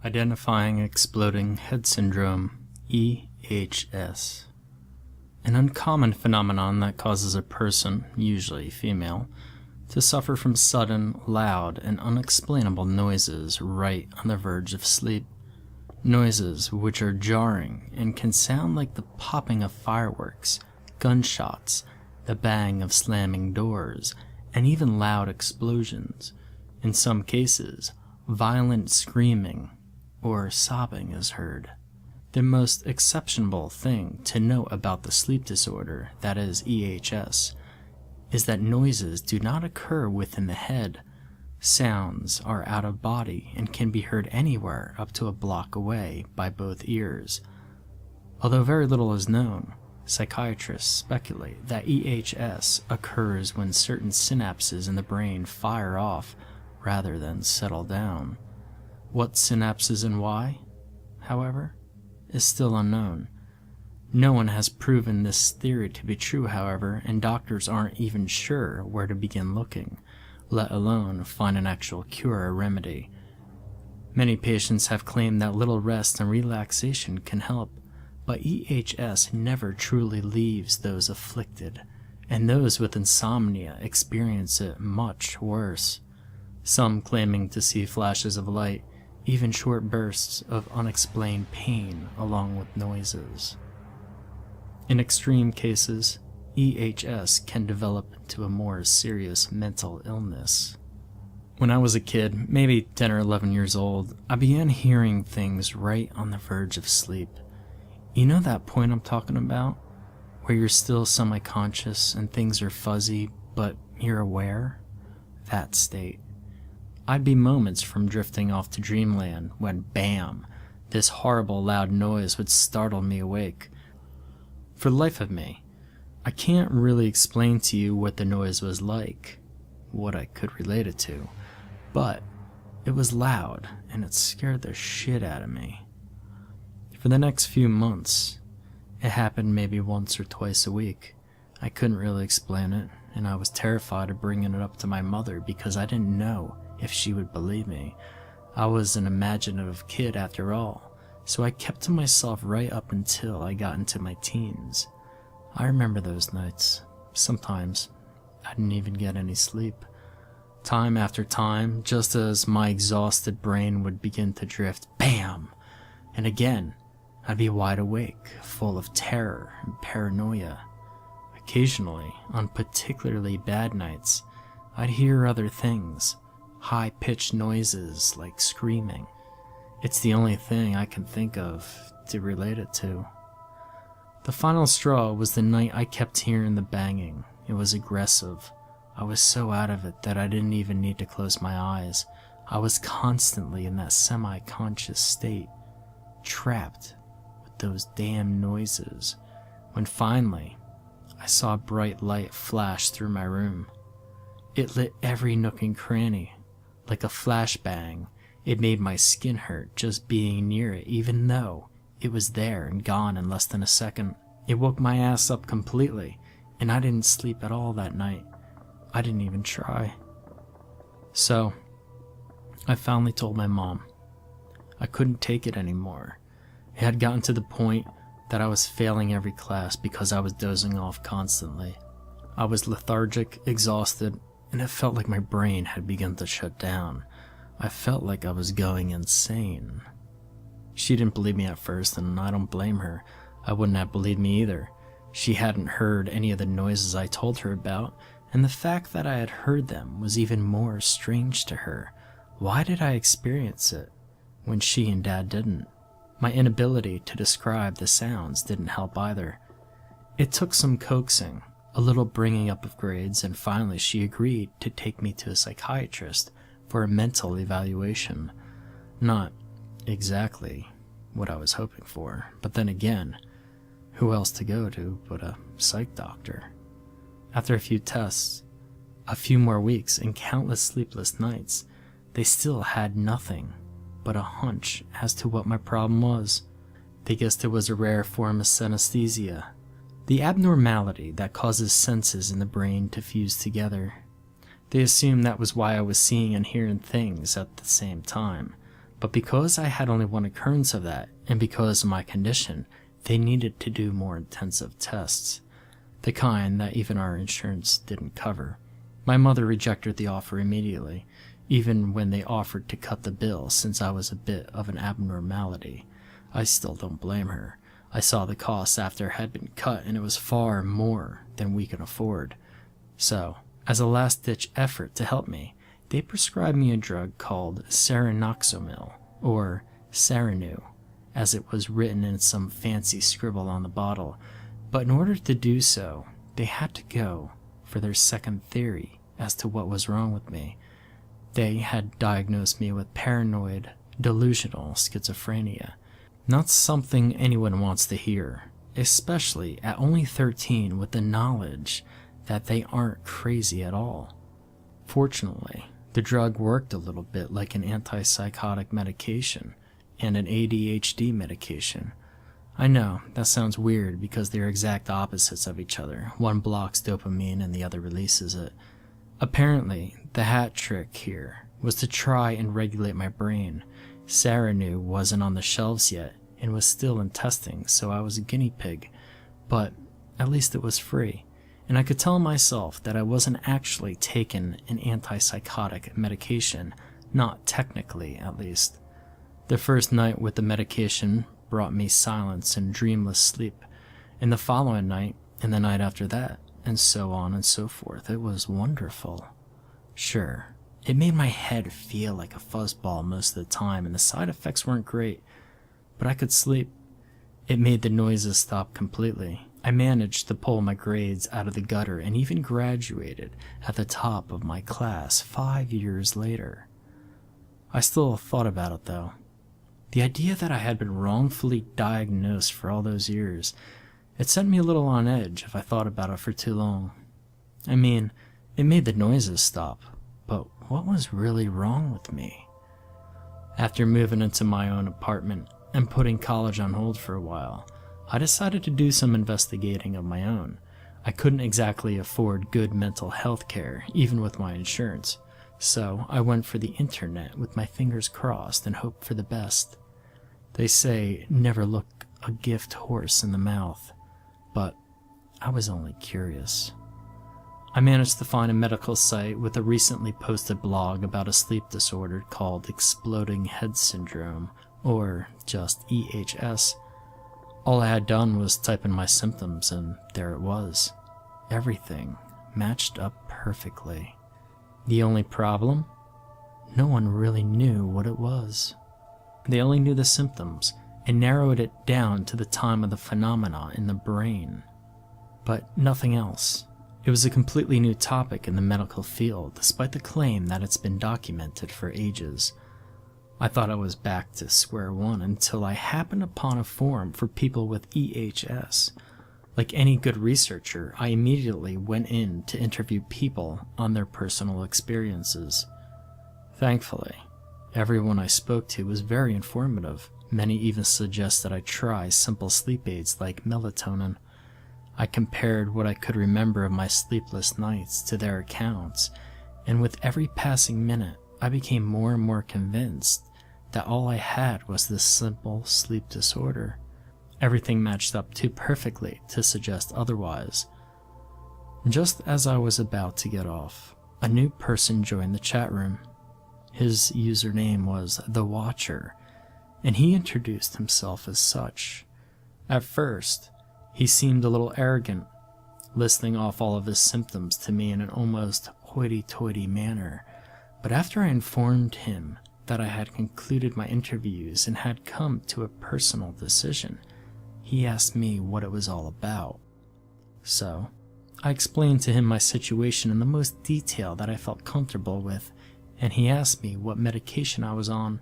Identifying Exploding Head Syndrome, EHS. An uncommon phenomenon that causes a person, usually female, to suffer from sudden, loud, and unexplainable noises right on the verge of sleep. Noises which are jarring and can sound like the popping of fireworks, gunshots, the bang of slamming doors, and even loud explosions. In some cases, violent screaming or sobbing is heard. The most exceptional thing to note about the sleep disorder, that is EHS, is that noises do not occur within the head. Sounds are out of body and can be heard anywhere up to a block away by both ears. Although very little is known, psychiatrists speculate that EHS occurs when certain synapses in the brain fire off rather than settle down. What synapses and why, however, is still unknown. No one has proven this theory to be true, however, and doctors aren't even sure where to begin looking, let alone find an actual cure or remedy. Many patients have claimed that little rest and relaxation can help, but EHS never truly leaves those afflicted, and those with insomnia experience it much worse. Some claiming to see flashes of light, even short bursts of unexplained pain along with noises. In extreme cases, EHS can develop into a more serious mental illness. When I was a kid, maybe 10 or 11 years old, I began hearing things right on the verge of sleep. You know that point I'm talking about? Where you're still semi-conscious and things are fuzzy, but you're aware? That state. I'd be moments from drifting off to dreamland when, bam, this horrible loud noise would startle me awake. For the life of me, I can't really explain to you what the noise was like, what I could relate it to, but it was loud and it scared the shit out of me. For the next few months, it happened maybe once or twice a week. I couldn't really explain it, and I was terrified of bringing it up to my mother because I didn't know if she would believe me. I was an imaginative kid after all, so I kept to myself right up until I got into my teens. I remember those nights. Sometimes I didn't even get any sleep. Time after time, just as my exhausted brain would begin to drift, bam! And again, I'd be wide awake, full of terror and paranoia. Occasionally, on particularly bad nights, I'd hear other things. High-pitched noises like screaming. It's the only thing I can think of to relate it to. The final straw was the night I kept hearing the banging. It was aggressive. I was so out of it that I didn't even need to close my eyes. I was constantly in that semi-conscious state, trapped with those damn noises, when finally I saw a bright light flash through my room. It lit every nook and cranny. Like a flashbang, it made my skin hurt just being near it, even though it was there and gone in less than a second. It woke my ass up completely, and I didn't sleep at all that night. I didn't even try. So, I finally told my mom. I couldn't take it anymore. It had gotten to the point that I was failing every class because I was dozing off constantly. I was lethargic, exhausted, and it felt like my brain had begun to shut down. I felt like I was going insane. She didn't believe me at first, and I don't blame her. I wouldn't have believed me either. She hadn't heard any of the noises I told her about, and the fact that I had heard them was even more strange to her. Why did I experience it when she and Dad didn't? My inability to describe the sounds didn't help either. It took some coaxing, a little bringing up of grades, and finally she agreed to take me to a psychiatrist for a mental evaluation. Not exactly what I was hoping for, but then again, who else to go to but a psych doctor? After a few tests, a few more weeks, and countless sleepless nights, they still had nothing but a hunch as to what my problem was. They guessed it was a rare form of synesthesia. the abnormality that causes senses in the brain to fuse together. They assumed that was why I was seeing and hearing things at the same time, but because I had only one occurrence of that, and because of my condition, they needed to do more intensive tests, the kind that even our insurance didn't cover. My mother rejected the offer immediately, even when they offered to cut the bill since I was a bit of an abnormality. I still don't blame her. I saw the costs after it had been cut, and it was far more than we could afford. So, as a last-ditch effort to help me, they prescribed me a drug called Serenoxomil, or Serenu, as it was written in some fancy scribble on the bottle. But in order to do so, they had to go for their second theory as to what was wrong with me. They had diagnosed me with paranoid, delusional schizophrenia. Not something anyone wants to hear, especially at only 13 with the knowledge that they aren't crazy at all. Fortunately, the drug worked a little bit like an antipsychotic medication and an ADHD medication. I know, that sounds weird because they're exact opposites of each other. One blocks dopamine and the other releases it. Apparently, the hat trick here was to try and regulate my brain. Serenu wasn't on the shelves yet and was still in testing, so I was a guinea pig. But at least it was free, and I could tell myself that I wasn't actually taking an antipsychotic medication, not technically at least. The first night with the medication brought me silence and dreamless sleep, and the following night, and the night after that, and so on and so forth. It was wonderful. Sure, it made my head feel like a fuzzball most of the time, and the side effects weren't great, but I could sleep. It made the noises stop completely. I managed to pull my grades out of the gutter and even graduated at the top of my class 5 years later. I still thought about it though. The idea that I had been wrongfully diagnosed for all those years, it sent me a little on edge if I thought about it for too long. I mean, it made the noises stop, but what was really wrong with me? After moving into my own apartment and putting college on hold for a while, I decided to do some investigating of my own. I couldn't exactly afford good mental health care, even with my insurance, so I went for the internet with my fingers crossed and hoped for the best. They say never look a gift horse in the mouth, but I was only curious. I managed to find a medical site with a recently posted blog about a sleep disorder called Exploding Head Syndrome, or just EHS. All I had done was type in my symptoms, and there it was. Everything matched up perfectly. The only problem? No one really knew what it was. They only knew the symptoms and narrowed it down to the time of the phenomena in the brain. But nothing else. It was a completely new topic in the medical field, despite the claim that it's been documented for ages. I thought I was back to square one until I happened upon a forum for people with EHS. Like any good researcher, I immediately went in to interview people on their personal experiences. Thankfully, everyone I spoke to was very informative. Many even suggested I try simple sleep aids like melatonin. I compared what I could remember of my sleepless nights to their accounts, and with every passing minute, I became more and more convinced that all I had was this simple sleep disorder. Everything matched up too perfectly to suggest otherwise. Just as I was about to get off, a new person joined the chat room. His username was The Watcher, and he introduced himself as such. At first, he seemed a little arrogant, listing off all of his symptoms to me in an almost hoity-toity manner, but after I informed him that I had concluded my interviews and had come to a personal decision, he asked me what it was all about. So, I explained to him my situation in the most detail that I felt comfortable with, and he asked me what medication I was on.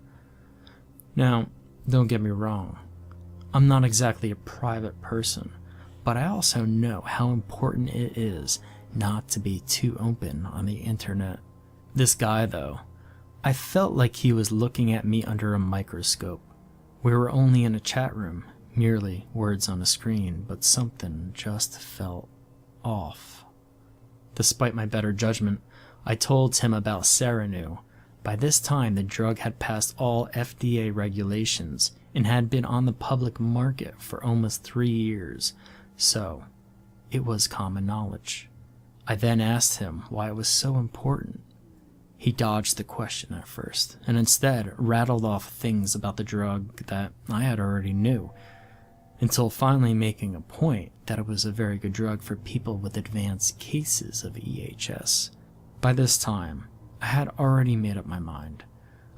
Now, don't get me wrong, I'm not exactly a private person, but I also know how important it is not to be too open on the internet. This guy, though, I felt like he was looking at me under a microscope. We were only in a chat room, merely words on a screen, but something just felt off. Despite my better judgment, I told Tim about Serenue. By this time, the drug had passed all FDA regulations and had been on the public market for almost 3 years, so it was common knowledge. I then asked him why it was so important. He dodged the question at first, and instead rattled off things about the drug that I had already knew, until finally making a point that it was a very good drug for people with advanced cases of EHS. By this time, I had already made up my mind.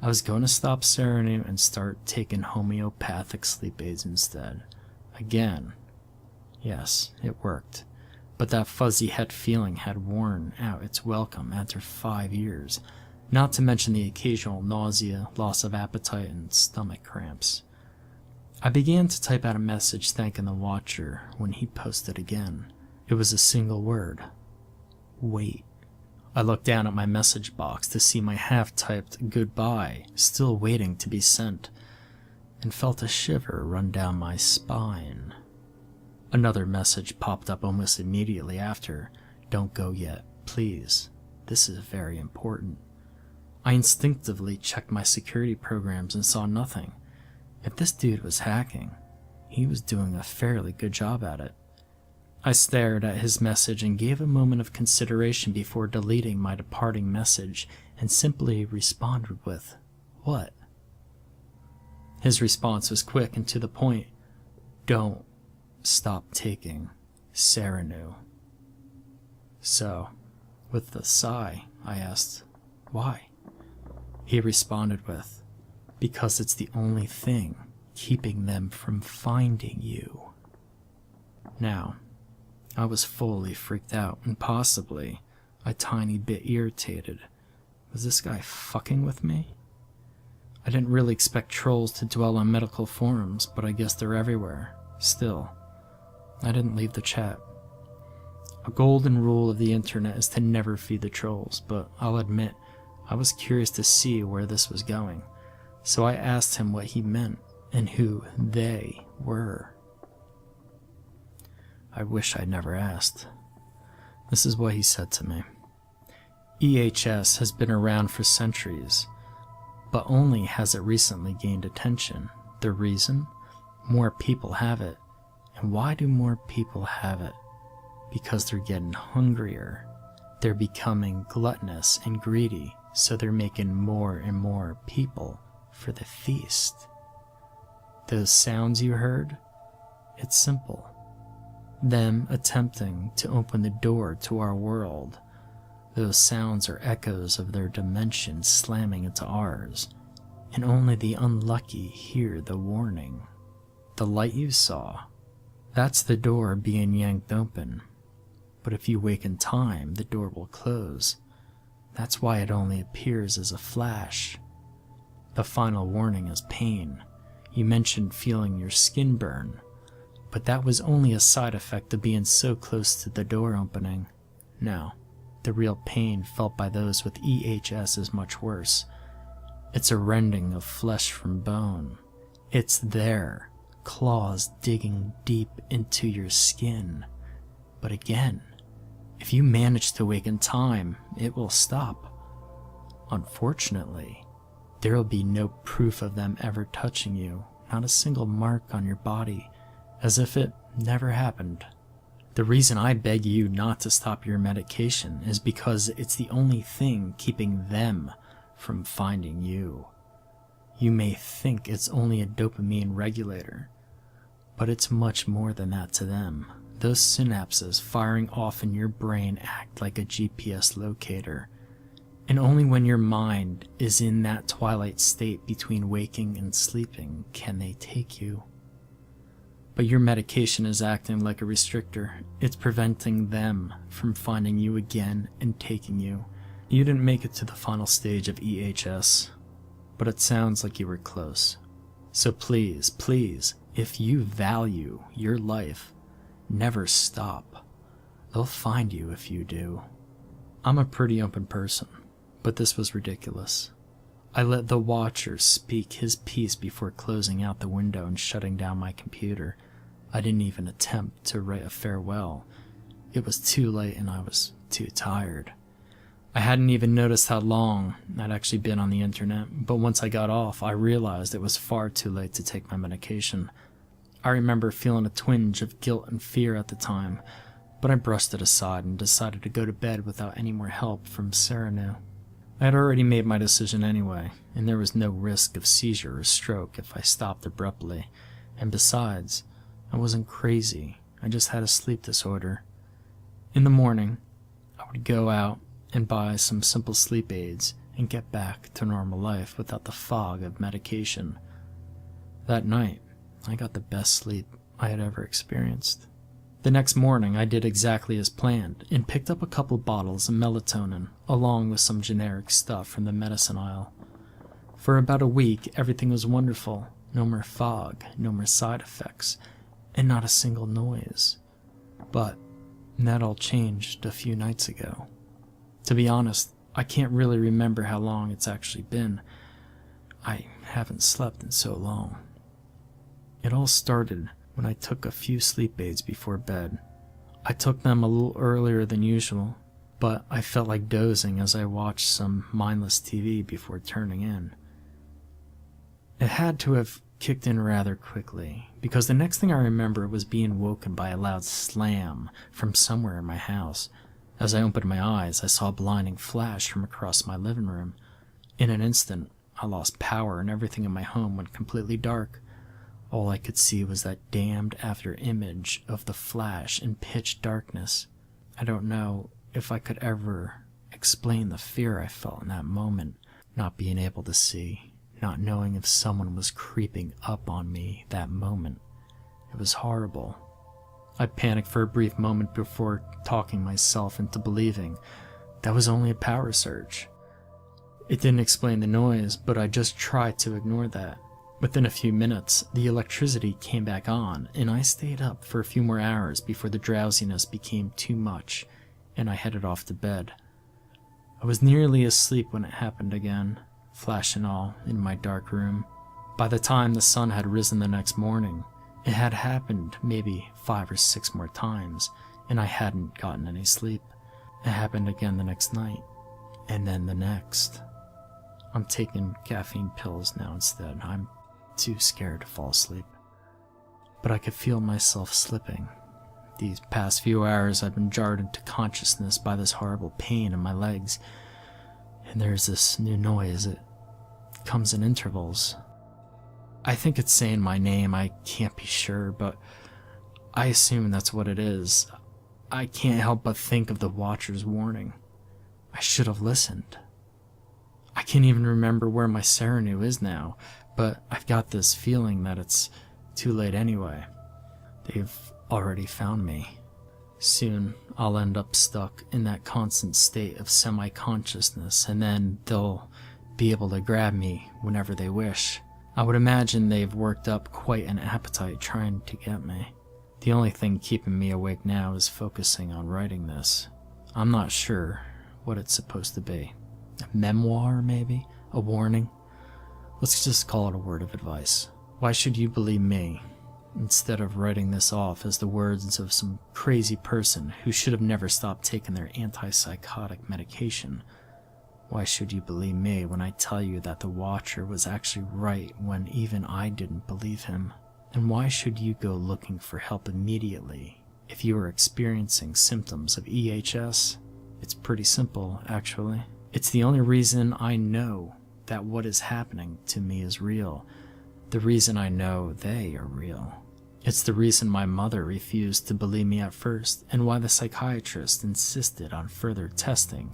I was going to stop Serenue and start taking homeopathic sleep aids instead. Again, yes, it worked. But that fuzzy head feeling had worn out its welcome after 5 years, not to mention the occasional nausea, loss of appetite, and stomach cramps. I began to type out a message thanking the watcher when he posted again. It was a single word. Wait. I looked down at my message box to see my half-typed goodbye still waiting to be sent, and felt a shiver run down my spine. Another message popped up almost immediately after. Don't go yet, please. This is very important. I instinctively checked my security programs and saw nothing. If this dude was hacking, he was doing a fairly good job at it. I stared at his message and gave a moment of consideration before deleting my departing message and simply responded with, "What?" His response was quick and to the point. Don't stop taking Serenue. So, with a sigh, I asked, why? He responded with, because it's the only thing keeping them from finding you. Now, I was fully freaked out and possibly a tiny bit irritated. Was this guy fucking with me? I didn't really expect trolls to dwell on medical forums, but I guess they're everywhere. Still, I didn't leave the chat. A golden rule of the internet is to never feed the trolls, but I'll admit, I was curious to see where this was going, so I asked him what he meant and who they were. I wish I'd never asked. This is what he said to me. EHS has been around for centuries, but only has it recently gained attention. The reason? More people have it. And why do more people have it? Because they're getting hungrier. They're becoming gluttonous and greedy, so they're making more and more people for the feast. Those sounds you heard? It's simple. Them attempting to open the door to our world. Those sounds are echoes of their dimension slamming into ours, and only the unlucky hear the warning. The light you saw, that's the door being yanked open. But if you wake in time, the door will close. That's why it only appears as a flash. The final warning is pain. You mentioned feeling your skin burn, but that was only a side effect of being so close to the door opening. No, the real pain felt by those with EHS is much worse. It's a rending of flesh from bone. It's there. Claws digging deep into your skin. But again, if you manage to wake in time, it will stop. Unfortunately, there will be no proof of them ever touching you, not a single mark on your body, as if it never happened. The reason I beg you not to stop your medication is because it's the only thing keeping them from finding you. You may think it's only a dopamine regulator, but it's much more than that to them. Those synapses firing off in your brain act like a GPS locator, and only when your mind is in that twilight state between waking and sleeping can they take you. But your medication is acting like a restrictor. It's preventing them from finding you again and taking you. You didn't make it to the final stage of EHS, but it sounds like you were close. So please, please, if you value your life, never stop. They'll find you if you do. I'm a pretty open person, but this was ridiculous. I let the Watcher speak his piece before closing out the window and shutting down my computer. I didn't even attempt to write a farewell. It was too late and I was too tired. I hadn't even noticed how long I'd actually been on the internet, but once I got off, I realized it was far too late to take my medication. I remember feeling a twinge of guilt and fear at the time, but I brushed it aside and decided to go to bed without any more help from Serenu. I had already made my decision anyway, and there was no risk of seizure or stroke if I stopped abruptly, and besides, I wasn't crazy, I just had a sleep disorder. In the morning, I would go out and buy some simple sleep aids and get back to normal life without the fog of medication. That night, I got the best sleep I had ever experienced. The next morning, I did exactly as planned and picked up a couple bottles of melatonin along with some generic stuff from the medicine aisle. For about a week, everything was wonderful. No more fog, no more side effects, and not a single noise. But that all changed a few nights ago. To be honest, I can't really remember how long it's actually been. I haven't slept in so long. It all started when I took a few sleep aids before bed. I took them a little earlier than usual, but I felt like dozing as I watched some mindless TV before turning in. It had to have kicked in rather quickly, because the next thing I remember was being woken by a loud slam from somewhere in my house. As I opened my eyes, I saw a blinding flash from across my living room. In an instant, I lost power and everything in my home went completely dark. All I could see was that damned after image of the flash in pitch darkness. I don't know if I could ever explain the fear I felt in that moment, not being able to see, not knowing if someone was creeping up on me that moment. It was horrible. I panicked for a brief moment before talking myself into believing that was only a power surge. It didn't explain the noise, but I just tried to ignore that. Within a few minutes, the electricity came back on, and I stayed up for a few more hours before the drowsiness became too much, and I headed off to bed. I was nearly asleep when it happened again, flash and all, in my dark room. By the time the sun had risen the next morning, it had happened maybe 5 or 6 more times, and I hadn't gotten any sleep. It happened again the next night, and then the next. I'm taking caffeine pills now instead. I'm too scared to fall asleep. But I could feel myself slipping. These past few hours I've been jarred into consciousness by this horrible pain in my legs. And there's this new noise. It comes in intervals. I think it's saying my name. I can't be sure, but I assume that's what it is. I can't help but think of the Watcher's warning. I should have listened. I can't even remember where my Serenu is now, but I've got this feeling that it's too late anyway. They've already found me. Soon, I'll end up stuck in that constant state of semi-consciousness, and then they'll be able to grab me whenever they wish. I would imagine they've worked up quite an appetite trying to get me. The only thing keeping me awake now is focusing on writing this. I'm not sure what it's supposed to be. A memoir, maybe? A warning? Let's just call it a word of advice. Why should you believe me, instead of writing this off as the words of some crazy person who should have never stopped taking their antipsychotic medication? Why should you believe me when I tell you that the Watcher was actually right when even I didn't believe him? And why should you go looking for help immediately if you are experiencing symptoms of EHS? It's pretty simple, actually. It's the only reason I know that what is happening to me is real. The reason I know they are real. It's the reason my mother refused to believe me at first, and why the psychiatrist insisted on further testing.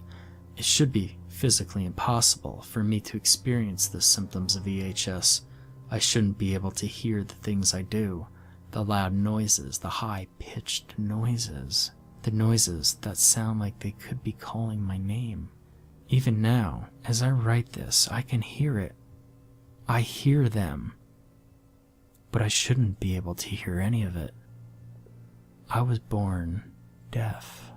It should be physically impossible for me to experience the symptoms of EHS. I shouldn't be able to hear the things I do, the loud noises, the high-pitched noises, the noises that sound like they could be calling my name. Even now, as I write this, I can hear it. I hear them. But I shouldn't be able to hear any of it. I was born deaf.